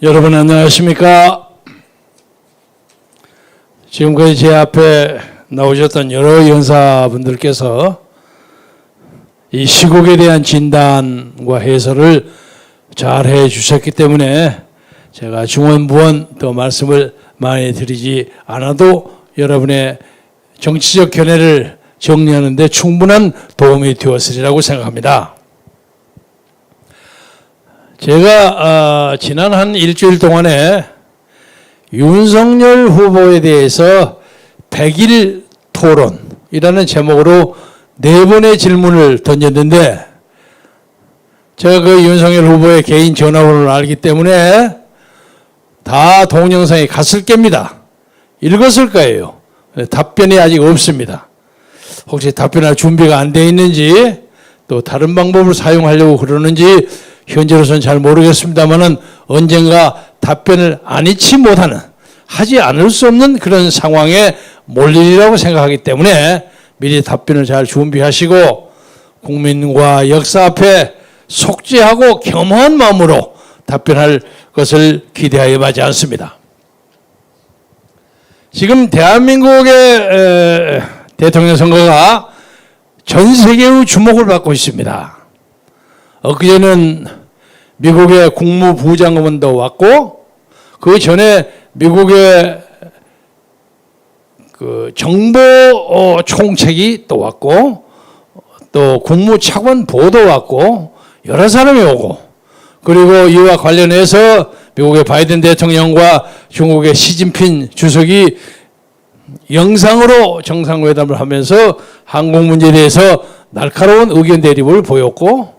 여러분 안녕하십니까? 지금까지 제 앞에 나오셨던 여러 연사분들께서 이 시국에 대한 진단과 해설을 잘 해주셨기 때문에 제가 중언부언 더 말씀을 많이 드리지 않아도 여러분의 정치적 견해를 정리하는 데 충분한 도움이 되었으리라고 생각합니다. 제가 지난 한 일주일 동안에 윤석열 후보에 대해서 100일 토론이라는 제목으로 4번의 질문을 던졌는데 제가 그 윤석열 후보의 개인 전화번호를 알기 때문에 다 동영상에 갔을 겁니다. 읽었을 거예요. 답변이 아직 없습니다. 혹시 답변할 준비가 안 돼 있는지 또 다른 방법을 사용하려고 그러는지 현재로서는 잘 모르겠습니다만은 언젠가 답변을 안 잊지 못하는 하지 않을 수 없는 그런 상황에 몰리리라고 생각하기 때문에 미리 답변을 잘 준비하시고 국민과 역사 앞에 속죄하고 겸허한 마음으로 답변할 것을 기대하여 마지 않습니다. 지금 대한민국의 대통령 선거가 전 세계의 주목을 받고 있습니다. 엊그제는 미국의 국무부장관도 왔고 그 전에 미국의 그 정보 총책이 또 왔고 또 국무차관 보도 왔고 여러 사람이 오고 그리고 이와 관련해서 미국의 바이든 대통령과 중국의 시진핑 주석이 영상으로 정상회담을 하면서 한국 문제에 대해서 날카로운 의견 대립을 보였고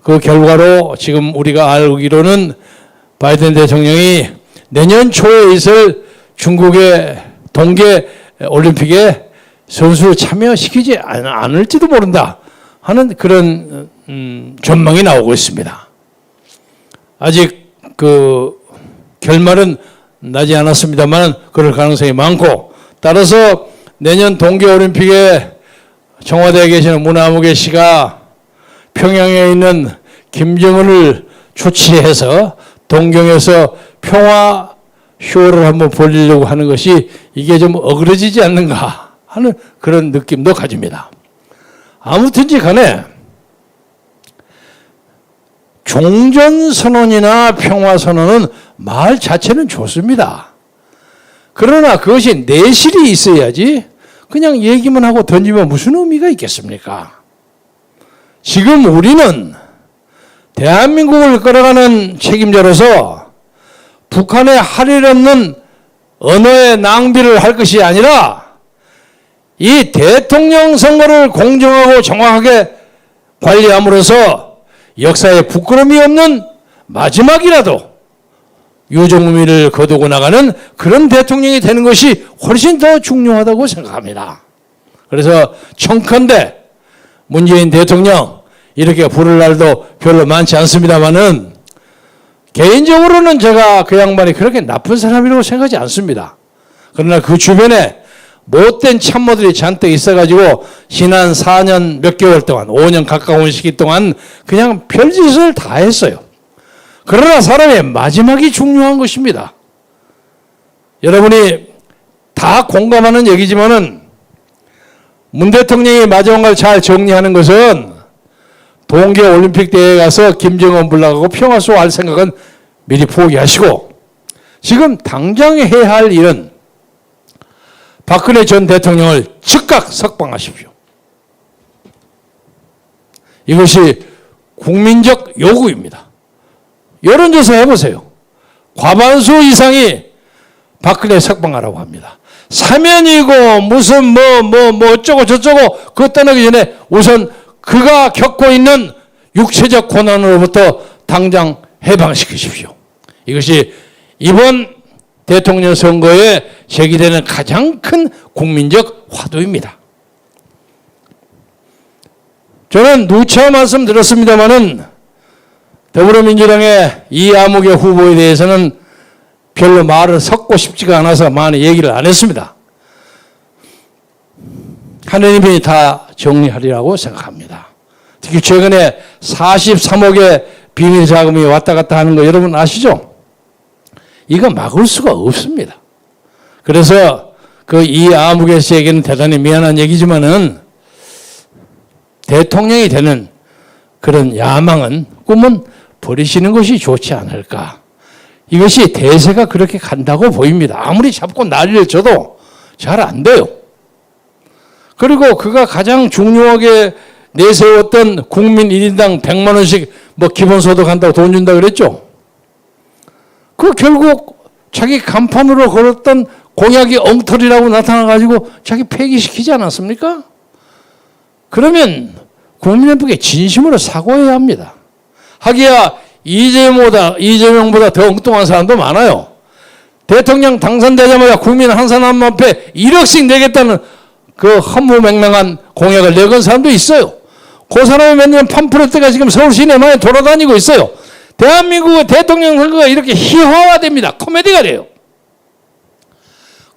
그 결과로 지금 우리가 알기로는 바이든 대통령이 내년 초에 있을 중국의 동계 올림픽에 선수를 참여시키지 않을지도 모른다 하는 그런 전망이 나오고 있습니다. 아직 그 결말은 나지 않았습니다만 그럴 가능성이 많고 따라서 내년 동계 올림픽에 청와대에 계시는 문화무개 씨가 평양에 있는 김정은을 초치해서 동경에서 평화 쇼를 한번 벌이려고 하는 것이 이게 좀 어그러지지 않는가 하는 그런 느낌도 가집니다. 아무튼지 간에 종전선언이나 평화선언은 말 자체는 좋습니다. 그러나 그것이 내실이 있어야지 그냥 얘기만 하고 던지면 무슨 의미가 있겠습니까? 지금 우리는 대한민국을 끌어가는 책임자로서 북한에 할일 없는 언어의 낭비를 할 것이 아니라 이 대통령 선거를 공정하고 정확하게 관리함으로써 역사에 부끄러움이 없는 마지막이라도 유종의미를 거두고 나가는 그런 대통령이 되는 것이 훨씬 더 중요하다고 생각합니다. 그래서 청컨대 문재인 대통령 이렇게 부를 날도 별로 많지 않습니다만은 개인적으로는 제가 그 양반이 그렇게 나쁜 사람이라고 생각하지 않습니다. 그러나 그 주변에 못된 참모들이 잔뜩 있어가지고 지난 4년 몇 개월 동안 5년 가까운 시기 동안 그냥 별짓을 다 했어요. 그러나 사람의 마지막이 중요한 것입니다. 여러분이 다 공감하는 얘기지만은 문 대통령이 마지막을 잘 정리하는 것은 동계 올림픽 대회에 가서 김정은 불러가고 평화쇼 할 생각은 미리 포기하시고 지금 당장 해야 할 일은 박근혜 전 대통령을 즉각 석방하십시오. 이것이 국민적 요구입니다. 여론조사 해보세요. 과반수 이상이 박근혜 석방하라고 합니다. 사면이고 무슨 뭐 어쩌고 저쩌고 그거 떠나기 전에 우선 그가 겪고 있는 육체적 고난으로부터 당장 해방시키십시오. 이것이 이번 대통령 선거에 제기되는 가장 큰 국민적 화두입니다. 저는 누차 말씀드렸습니다마는 더불어민주당의 이아무개 후보에 대해서는 별로 말을 섞고 싶지가 않아서 많이 얘기를 안 했습니다. 하느님이 다 정리하리라고 생각합니다. 특히 최근에 43억의 비밀 자금이 왔다 갔다 하는 거 여러분 아시죠? 이거 막을 수가 없습니다. 그래서 그 이아무개 씨에게는 대단히 미안한 얘기지만은 대통령이 되는 그런 야망은, 꿈은 버리시는 것이 좋지 않을까. 이것이 대세가 그렇게 간다고 보입니다. 아무리 잡고 난리를 쳐도 잘 안 돼요. 그리고 그가 가장 중요하게 내세웠던 국민 1인당 100만 원씩 뭐 기본소득 한다고 돈 준다 그랬죠. 그 결국 자기 간판으로 걸었던 공약이 엉터리라고 나타나가지고 자기 폐기시키지 않았습니까? 그러면 국민의힘에 진심으로 사과해야 합니다. 하기야 이재명보다 더 엉뚱한 사람도 많아요. 대통령 당선되자마자 국민 한 사람 앞에 1억씩 내겠다는 그 허무맹랑한 공약을 내건 사람도 있어요. 그 사람이 맨날 팜플렛가 지금 서울 시내만에 돌아다니고 있어요. 대한민국의 대통령 선거가 이렇게 희화화됩니다. 코미디가 돼요.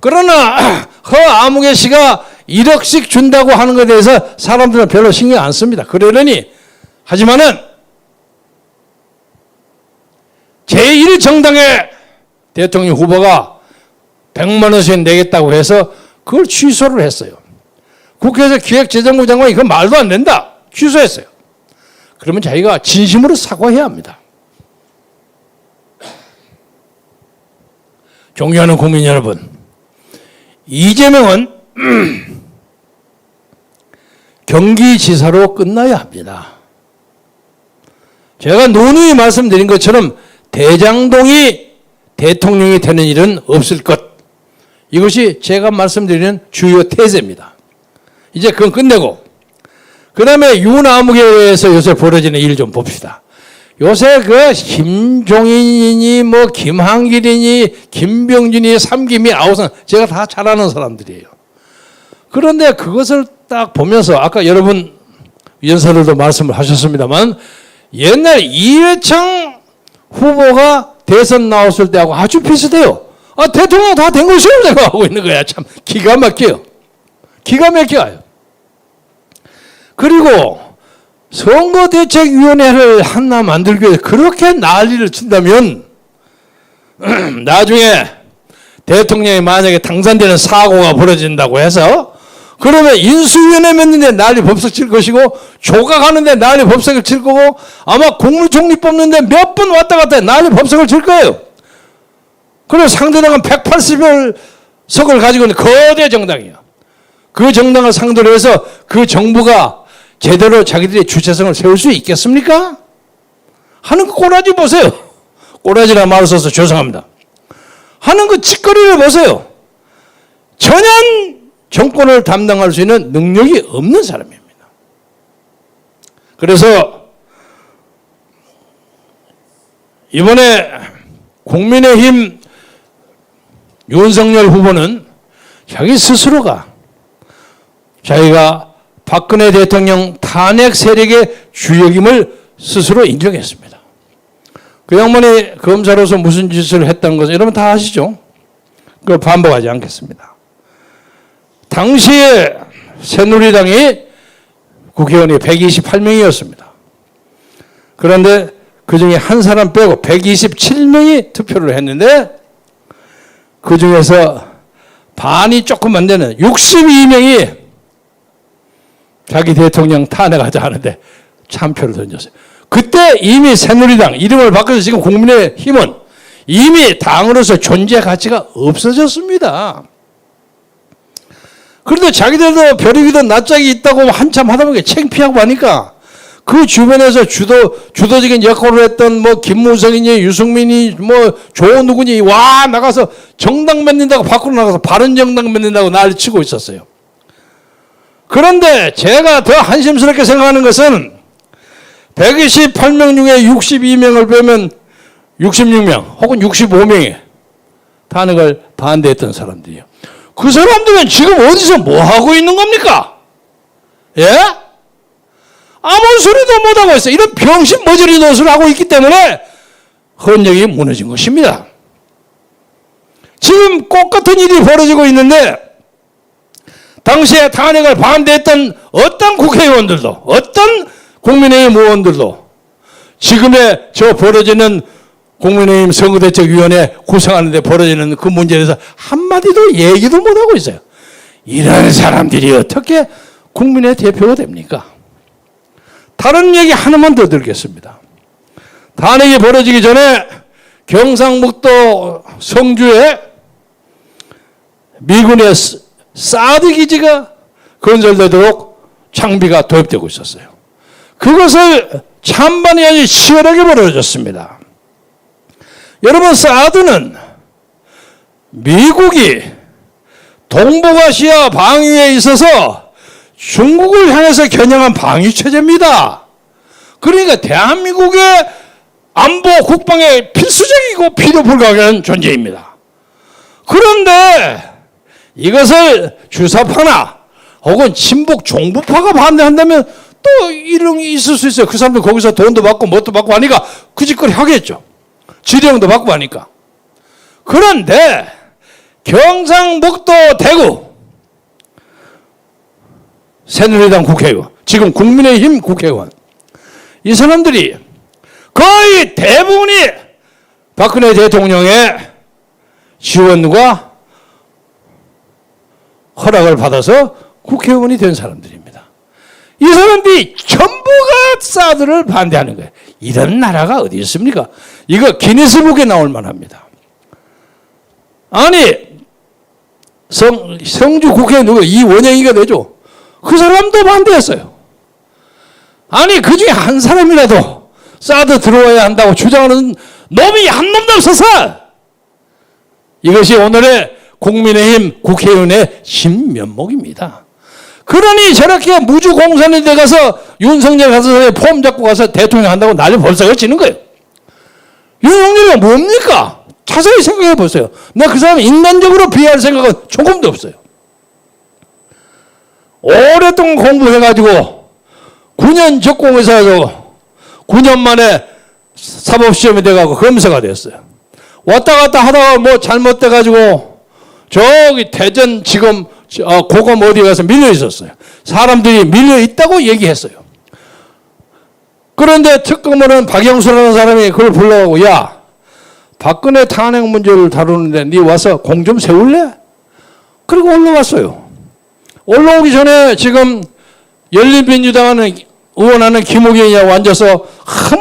그러나 허아무개 씨가 1억씩 준다고 하는 것에 대해서 사람들은 별로 신경 안 씁니다. 그러려니 하지만은 제1정당의 대통령 후보가 100만 원씩 내겠다고 해서 그걸 취소를 했어요. 국회에서 기획재정부 장관이 그건 말도 안 된다. 취소했어요. 그러면 자기가 진심으로 사과해야 합니다. 존경하는 국민 여러분, 이재명은 경기지사로 끝나야 합니다. 제가 누누이 말씀드린 것처럼 대장동이 대통령이 되는 일은 없을 것. 이것이 제가 말씀드리는 주요 태세입니다. 이제 그건 끝내고 그 다음에 유나무계에서 요새 벌어지는 일 좀 봅시다. 요새 그 김종인이니 뭐 김한길이니 김병준이 삼김이 아우성 제가 다 잘 아는 사람들이에요. 그런데 그것을 딱 보면서 아까 여러분 위원사들도 말씀을 하셨습니다만 옛날 이회창 후보가 대선 나왔을 때하고 아주 비슷해요. 아, 대통령 다 된 것처럼 생각하고 있는 거야. 참 기가 막혀요. 기가 막혀요. 그리고 선거대책위원회를 하나 만들기 위해서 그렇게 난리를 친다면 나중에 대통령이 만약에 당선되는 사고가 벌어진다고 해서 그러면 인수위원회 맺는데 난리 법석 칠 것이고 조각하는데 난리 법석을 칠 거고 아마 국무총리 뽑는데 몇 번 왔다 갔다 해 난리 법석을 칠 거예요. 그리고 상대당은 180을 석을 가지고 있는 거대 정당이에요. 그 정당을 상대로 해서 그 정부가 제대로 자기들의 주체성을 세울 수 있겠습니까? 하는 그 꼬라지 보세요. 꼬라지라 말을 써서 죄송합니다. 하는 그 짓거리를 보세요. 전혀 정권을 담당할 수 있는 능력이 없는 사람입니다. 그래서 이번에 국민의힘 윤석열 후보는 자기 스스로가 자기가 박근혜 대통령 탄핵 세력의 주역임을 스스로 인정했습니다. 그 양반이 검사로서 무슨 짓을 했다는 것을 여러분 다 아시죠? 그걸 반복하지 않겠습니다. 당시에 새누리당이 국회의원이 128명이었습니다. 그런데 그중에 한 사람 빼고 127명이 투표를 했는데 그중에서 반이 조금 안 되는 62명이 자기 대통령 탄핵하자 하는데 참표를 던졌어요. 그때 이미 새누리당 이름을 바꿔서 지금 국민의힘은 이미 당으로서 존재 가치가 없어졌습니다. 그런데 자기들도 벼룩이든 낯짝이 있다고 한참 하다 보니까 창피하고 하니까 그 주변에서 주도적인 역할을 했던 뭐 김무성이니 유승민이 뭐 조 누구니 와 나가서 정당 맺는다고 밖으로 나가서 바른정당 맺는다고 난리 치고 있었어요. 그런데 제가 더 한심스럽게 생각하는 것은 128명 중에 62명을 빼면 66명 혹은 65명이 탄핵을 반대했던 사람들이에요. 그 사람들은 지금 어디서 뭐 하고 있는 겁니까? 예? 아무 소리도 못하고 있어요. 이런 병신 머저리 노릇을 하고 있기 때문에 헌정이 무너진 것입니다. 지금 똑같은 일이 벌어지고 있는데 당시에 탄핵을 반대했던 어떤 국회의원들도 어떤 국민의힘 의원들도 지금의 저 벌어지는 국민의힘 선거대책위원회 구성하는데 벌어지는 그 문제에 대해서 한마디도 얘기도 못하고 있어요. 이런 사람들이 어떻게 국민의 대표가 됩니까? 다른 얘기 하나만 더 드리겠습니다. 탄핵이 벌어지기 전에 경상북도 성주에 미군의 사드 기지가 건설되도록 장비가 도입되고 있었어요. 그것을 찬반이 아주 치열하게 벌어졌습니다. 여러분, 사드는 미국이 동북아시아 방위에 있어서 중국을 향해서 겨냥한 방위체제입니다. 그러니까 대한민국의 안보 국방에 필수적이고 필요 불가하는 존재입니다. 그런데 이것을 주사파나 혹은 친북 종부파가 반대한다면 또 이런 게 있을 수 있어요. 그 사람들 거기서 돈도 받고 뭣도 받고 하니까 그 짓거리 하겠죠. 지령도 받고 하니까. 그런데 경상북도 대구 새누리당 국회의원, 지금 국민의힘 국회의원, 이 사람들이 거의 대부분이 박근혜 대통령의 지원과 허락을 받아서 국회의원이 된 사람들입니다. 이 사람들이 전부가 사드를 반대하는 거예요. 이런 나라가 어디 있습니까? 이거 기네스북에 나올 만합니다. 아니, 성주 국회 누구 이원영이가 되죠. 그 사람도 반대했어요. 아니, 그 중에 한 사람이라도 사드 들어와야 한다고 주장하는 놈이 한 놈도 없어서 이것이 오늘의 국민의힘 국회의원의 진면목입니다. 그러니 저렇게 무주공산에 가서 윤석열 가서 폼 잡고 가서 대통령 한다고 난리 벌써가 치는 거예요. 윤석열이 뭡니까? 자세히 생각해 보세요. 내가 그 사람 인간적으로 비하할 생각은 조금도 없어요. 오랫동안 공부해가지고 9년 적공해서 9년 만에 사법시험에 돼가고 검사가 됐어요. 왔다 갔다 하다가 뭐 잘못돼가지고 저기 대전지검 고검 어디 가서 밀려 있었어요. 사람들이 밀려 있다고 얘기했어요. 그런데 특검은 박영수라는 사람이 그걸 불러가고, 야, 박근혜 탄핵 문제를 다루는데 네 와서 공 좀 세울래? 그리고 올라왔어요. 올라오기 전에 지금 열린민주당하는 의원하는 김호경이하고 앉아서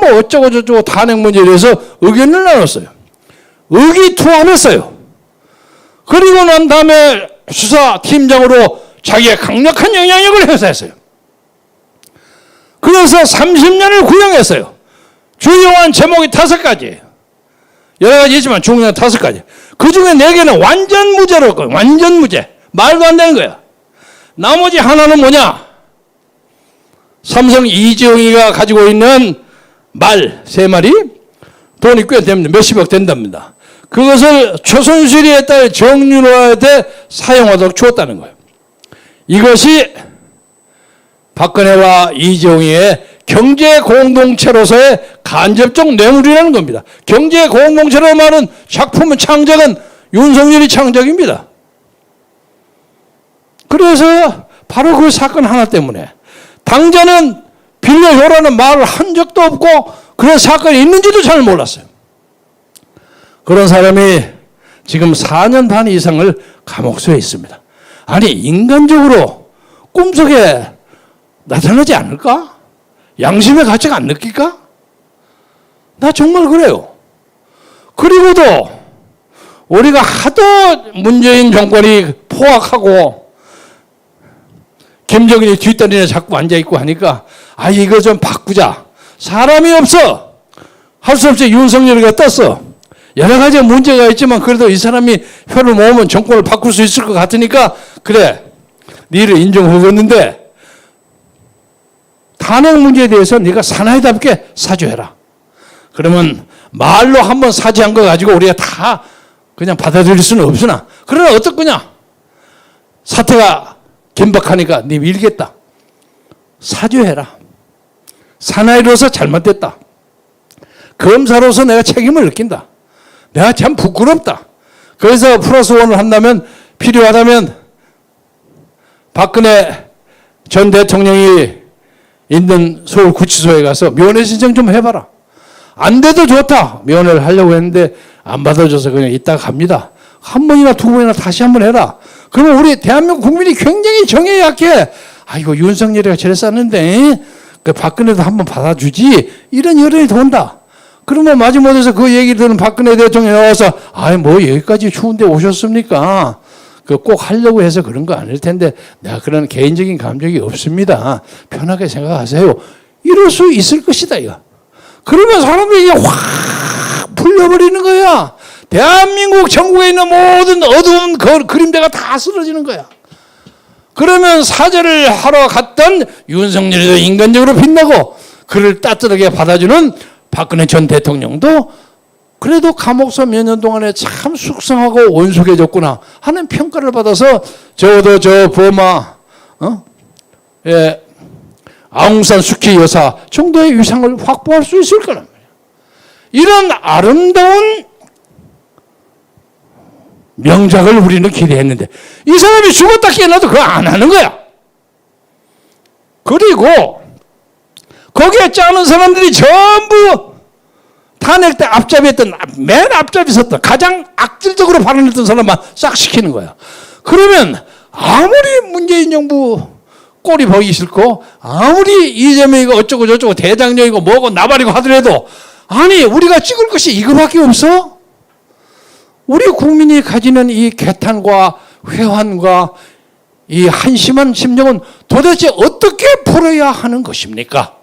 뭐 어쩌고 저쩌고 탄핵 문제에 대해서 의견을 나눴어요. 의기투합했어요. 그리고 난 다음에 수사팀장으로 자기의 강력한 영향력을 행사했어요. 그래서 30년을 구형했어요. 주요한 제목이 5가지. 여러 가지 있지만 중요한 5가지. 그 중에 4개는 완전 무죄로, 완전 무죄. 말도 안 되는 거야. 나머지 하나는 뭐냐? 삼성 이재용이가 가지고 있는 말 3마리 돈이 꽤 됩니다. 몇십억 된답니다. 그것을 초선수리에 따라 정윤호한테 사용하도록 주었다는 거예요. 이것이 박근혜와 이재용의 경제 공동체로서의 간접적 뇌물이라는 겁니다. 경제 공동체라는 말은 작품의 창작은 윤석열이 창작입니다. 그래서 바로 그 사건 하나 때문에 당자는 빌려줘라는 말을 한 적도 없고 그런 사건이 있는지도 잘 몰랐어요. 그런 사람이 지금 4년 반 이상을 감옥소에 있습니다. 아니, 인간적으로 꿈속에 나타나지 않을까? 양심의 가치가 안 느낄까? 나 정말 그래요. 그리고도 우리가 하도 문재인 정권이 포악하고 김정은이 뒷다리에 자꾸 앉아있고 하니까 아, 이거 좀 바꾸자. 사람이 없어. 할 수 없이 윤석열이가 떴어. 여러 가지 문제가 있지만 그래도 이 사람이 표를 모으면 정권을 바꿀 수 있을 것 같으니까 그래, 니를 인정하겠는데 탄핵 문제에 대해서 네가 사나이답게 사죄해라. 그러면 말로 한번 사죄한 거 가지고 우리가 다 그냥 받아들일 수는 없으나, 그러나 어떨 거냐? 사태가 긴박하니까 네 밀겠다. 사죄해라. 사나이로서 잘못됐다. 검사로서 내가 책임을 느낀다. 내가 참 부끄럽다. 그래서 플러스 원을 한다면, 필요하다면 박근혜 전 대통령이 있는 서울구치소에 가서 면회 신청 좀 해봐라. 안 돼도 좋다. 면회를 하려고 했는데 안 받아줘서 그냥 이따 갑니다. 한 번이나 두 번이나 다시 한번 해라. 그러면 우리 대한민국 국민이 굉장히 정에 약해. 이거 윤석열이가 저랬었는데 그 박근혜도 한번 받아주지. 이런 여론이 돈다. 그러면 마지못해서 그 얘기를 듣는 박근혜 대통령이 나와서 뭐 여기까지 추운데 오셨습니까? 그 꼭 하려고 해서 그런 거 아닐 텐데 내가 그런 개인적인 감정이 없습니다. 편하게 생각하세요. 이럴 수 있을 것이다 이거. 그러면 사람들이 확 풀려버리는 거야. 대한민국 전국에 있는 모든 어두운 그림대가 다 쓰러지는 거야. 그러면 사죄를 하러 갔던 윤석열이도 인간적으로 빛나고 그를 따뜻하게 받아주는 박근혜 전 대통령도 그래도 감옥서 몇 년 동안에 참 숙성하고 온숙해졌구나 하는 평가를 받아서 적어도 저 버마 아웅산 수키 여사 정도의 위상을 확보할 수 있을 거란 말이야. 이런 아름다운 명작을 우리는 기대했는데 이 사람이 죽었다 깨어나도 그거 안 하는 거야. 그리고 거기에 짜는 사람들이 전부 탄핵 때 앞잡이했던 맨 앞잡이 섰던 가장 악질적으로 발언했던 사람만 싹 시키는 거야. 그러면 아무리 문재인 정부 꼴이 보기 싫고 아무리 이재명이고 어쩌고 저쩌고 대장령이고 뭐고 나발이고 하더라도 아니 우리가 찍을 것이 이거밖에 없어? 우리 국민이 가지는 이 개탄과 회환과 이 한심한 심정은 도대체 어떻게 풀어야 하는 것입니까?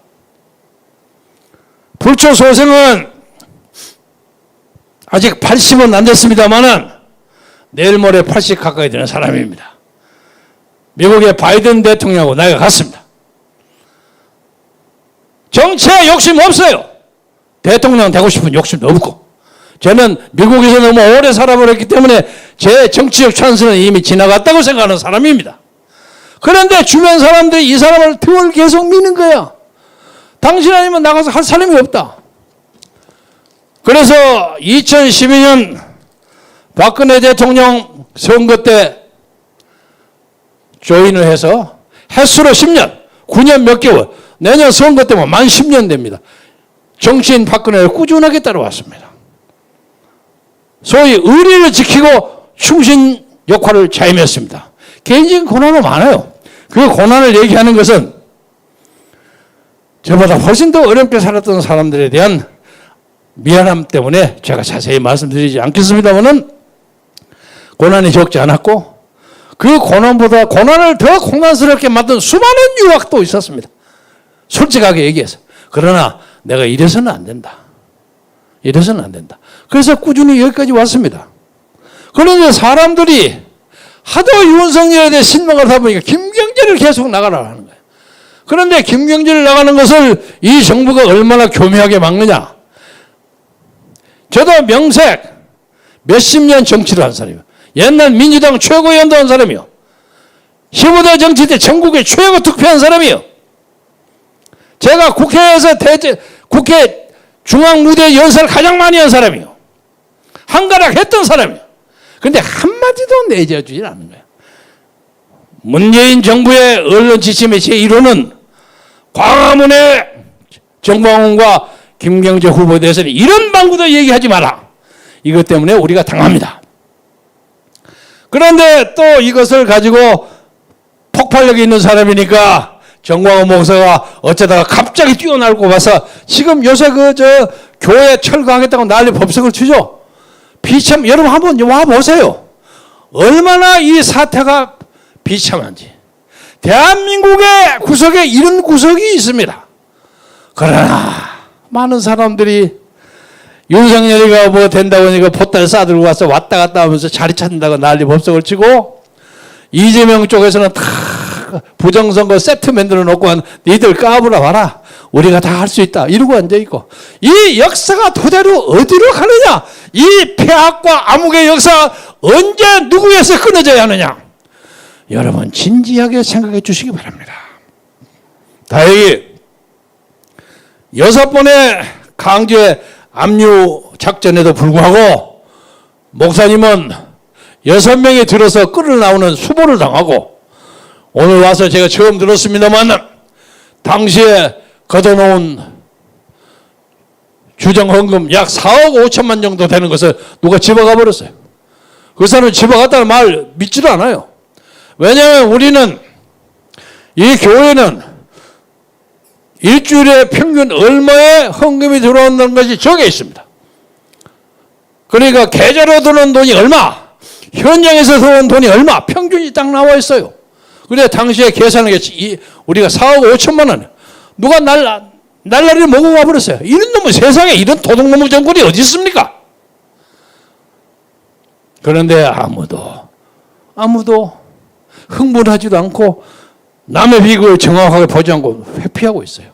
불초소생은 아직 80은 안 됐습니다만은 내일 모레 80 가까이 되는 사람입니다. 미국의 바이든 대통령하고 나이가 같습니다. 정치에 욕심 없어요. 대통령 되고 싶은 욕심도 없고 저는 미국에서 너무 오래 살아버렸기 때문에 제 정치적 찬스는 이미 지나갔다고 생각하는 사람입니다. 그런데 주변 사람들이 이 사람을 등을 계속 미는 거야. 당신 아니면 나가서 할 사람이 없다. 그래서 2012년 박근혜 대통령 선거 때 조인을 해서 횟수로 10년, 9년 몇 개월, 내년 선거 때면 만 10년 됩니다. 정치인 박근혜를 꾸준하게 따라왔습니다. 소위 의리를 지키고 충신 역할을 자임했습니다. 개인적인 고난은 많아요. 그 고난을 얘기하는 것은 저보다 훨씬 더 어렵게 살았던 사람들에 대한 미안함 때문에 제가 자세히 말씀드리지 않겠습니다만은 고난이 적지 않았고 그 고난보다 고난을 더 고난스럽게 만든 수많은 유학도 있었습니다. 솔직하게 얘기해서. 그러나 내가 이래서는 안 된다. 이래서는 안 된다. 그래서 꾸준히 여기까지 왔습니다. 그런데 사람들이 하도 윤석열에 대해 실망을 하다 보니까 김경재를 계속 나가라 하는 거예요. 그런데 김경재를 나가는 것을 이 정부가 얼마나 교묘하게 막느냐. 저도 명색 몇십 년 정치를 한 사람이에요. 옛날 민주당 최고위원도 한 사람이요. 15대 정치 때 전국에 최고 투표한 사람이요. 제가 국회에서 국회 중앙무대 연설 가장 많이 한 사람이요. 한가락 했던 사람이요. 그런데 한마디도 내줘주질 않는 거예요. 문재인 정부의 언론 지침의 제1호는 광화문에 정광훈과 김경재 후보에 대해서는 이런 방구도 얘기하지 마라. 이것 때문에 우리가 당합니다. 그런데 또 이것을 가지고 폭발력이 있는 사람이니까 정광훈 목사가 어쩌다가 갑자기 뛰어나고 봐서 지금 요새 교회 철거하겠다고 난리 법석을 치죠. 비참 여러분 한번 와 보세요. 얼마나 이 사태가 비참한지. 대한민국의 구석에 이런 구석이 있습니다. 그러나 많은 사람들이 윤석열이가 뭐 된다고 하니까 보따리 싸들고 와서 왔다 갔다 하면서 자리 찾는다고 난리 법석을 치고 이재명 쪽에서는 다 부정선거 세트 만들어 놓고 니들 까불어 봐라. 우리가 다 할 수 있다. 이러고 앉아있고 이 역사가 도대로 어디로 가느냐. 이 폐악과 암흑의 역사가 언제 누구에서 끊어져야 하느냐. 여러분 진지하게 생각해 주시기 바랍니다. 다행히 6번의 강제 압류 작전에도 불구하고 목사님은 6명이 들어서 끌어 나오는 수보를 당하고 오늘 와서 제가 처음 들었습니다만 당시에 걷어놓은 주정 헌금 약 4억 5천만 정도 되는 것을 누가 집어가 버렸어요. 그 사람은 집어갔다는 말 믿지도 않아요. 왜냐하면 우리는 이 교회는 일주일에 평균 얼마의 헌금이 들어온다는 것이 적혀 있습니다. 그러니까 계좌로 들어온 돈이 얼마, 현장에서 들어온 돈이 얼마, 평균이 딱 나와 있어요. 그래 당시에 계산하겠지. 우리가 4억 5천만 원 누가 날라리를 먹고 가버렸어요. 이런 놈은 세상에 이런 도둑놈의 정권이 어디 있습니까? 그런데 아무도 흥분하지도 않고 남의 비극을 정확하게 보지 않고 회피하고 있어요.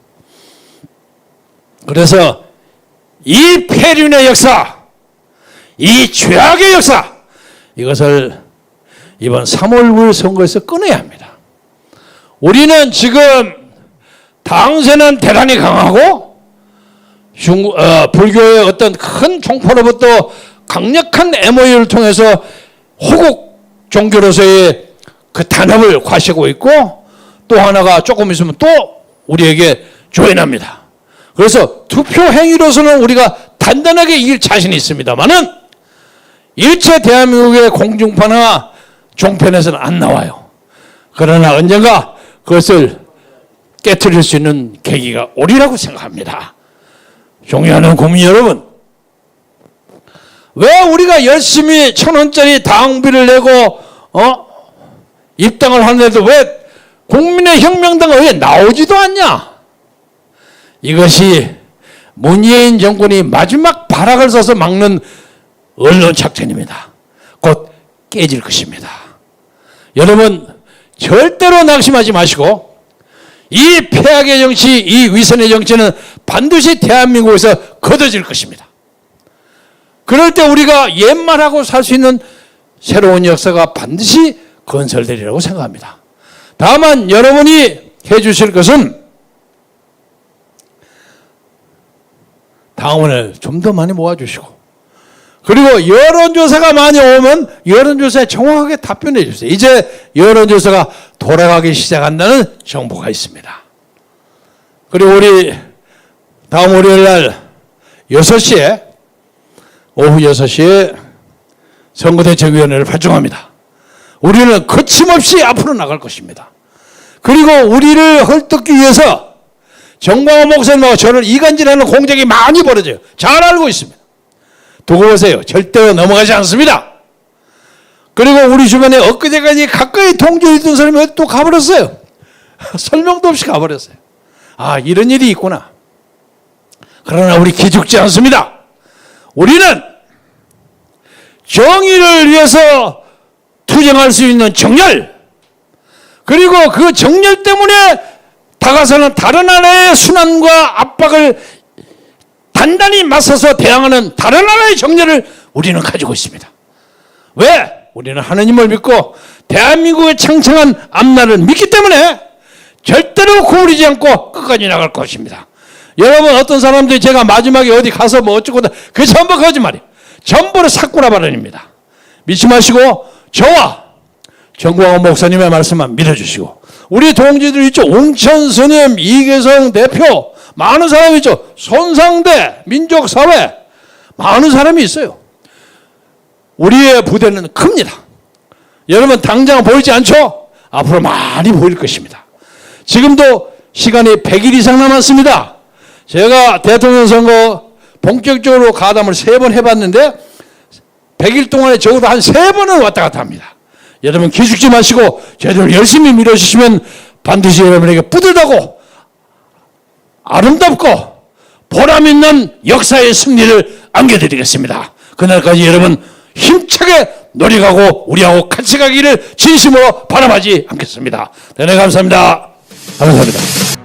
그래서 이 폐륜의 역사, 이 죄악의 역사, 이것을 이번 3월 9일 선거에서 끊어야 합니다. 우리는 지금 당세는 대단히 강하고 불교의 어떤 큰 종파로부터 강력한 MOU를 통해서 호국 종교로서의 그 단합을 과시하고 있고, 또 하나가 조금 있으면 또 우리에게 조인합니다. 그래서 투표 행위로서는 우리가 단단하게 이길 자신이 있습니다만은 일체 대한민국의 공중파나 종편에서는 안 나와요. 그러나 언젠가 그것을 깨트릴 수 있는 계기가 오리라고 생각합니다. 존경하는 국민 여러분, 왜 우리가 열심히 1,000원짜리 당비를 내고 입당을 하는데도 왜 국민의 혁명당은 왜 나오지도 않냐? 이것이 문재인 정권이 마지막 발악을 써서 막는 언론 작전입니다. 곧 깨질 것입니다. 여러분 절대로 낙심하지 마시고 이 폐악의 정치, 이 위선의 정치는 반드시 대한민국에서 거둬질 것입니다. 그럴 때 우리가 옛말하고 살 수 있는 새로운 역사가 반드시 건설되리라고 생각합니다. 다만 여러분이 해주실 것은 당원을 좀 더 많이 모아주시고, 그리고 여론조사가 많이 오면 여론조사에 정확하게 답변해 주세요. 이제 여론조사가 돌아가기 시작한다는 정보가 있습니다. 그리고 우리 다음 월요일 날 6시에 오후 6시에 선거대책위원회를 발족합니다. 우리는 거침없이 앞으로 나갈 것입니다. 그리고 우리를 헐뜯기 위해서 정광훈 목사님하고 저를 이간질하는 공작이 많이 벌어져요. 잘 알고 있습니다. 두고 보세요. 절대로 넘어가지 않습니다. 그리고 우리 주변에 엊그제까지 가까이 동조에 있던 사람이 또 가버렸어요. 설명도 없이 가버렸어요. 아, 이런 일이 있구나. 그러나 우리 기죽지 않습니다. 우리는 정의를 위해서 투쟁할 수 있는 정열, 그리고 그 정열 때문에 다가서는 다른 나라의 순환과 압박을 단단히 맞서서 대항하는 다른 나라의 정열을 우리는 가지고 있습니다. 왜? 우리는 하느님을 믿고 대한민국의 창창한 앞날을 믿기 때문에 절대로 구부리지 않고 끝까지 나갈 것입니다. 여러분, 어떤 사람들이 제가 마지막에 어디 가서 뭐 어쩌고 그 전부 거짓말이에요. 전부를 사꾸라 발언입니다. 믿지 마시고 저와 정광훈 목사님의 말씀만 믿어주시고, 우리 동지들 있죠. 웅천 스님, 이계성 대표, 많은 사람이 있죠. 손상대, 민족사회, 많은 사람이 있어요. 우리의 부대는 큽니다. 여러분 당장 보이지 않죠? 앞으로 많이 보일 것입니다. 지금도 시간이 100일 이상 남았습니다. 제가 대통령 선거 본격적으로 가담을 3번 해봤는데 100일 동안에 적어도 한 3번은 왔다 갔다 합니다. 여러분 기죽지 마시고 저희들 열심히 밀어주시면 반드시 여러분에게 뿌듯하고 아름답고 보람있는 역사의 승리를 안겨드리겠습니다. 그날까지 여러분 힘차게 노력하고 우리하고 같이 가기를 진심으로 바람하지 않겠습니다. 대단히 감사합니다. 감사합니다.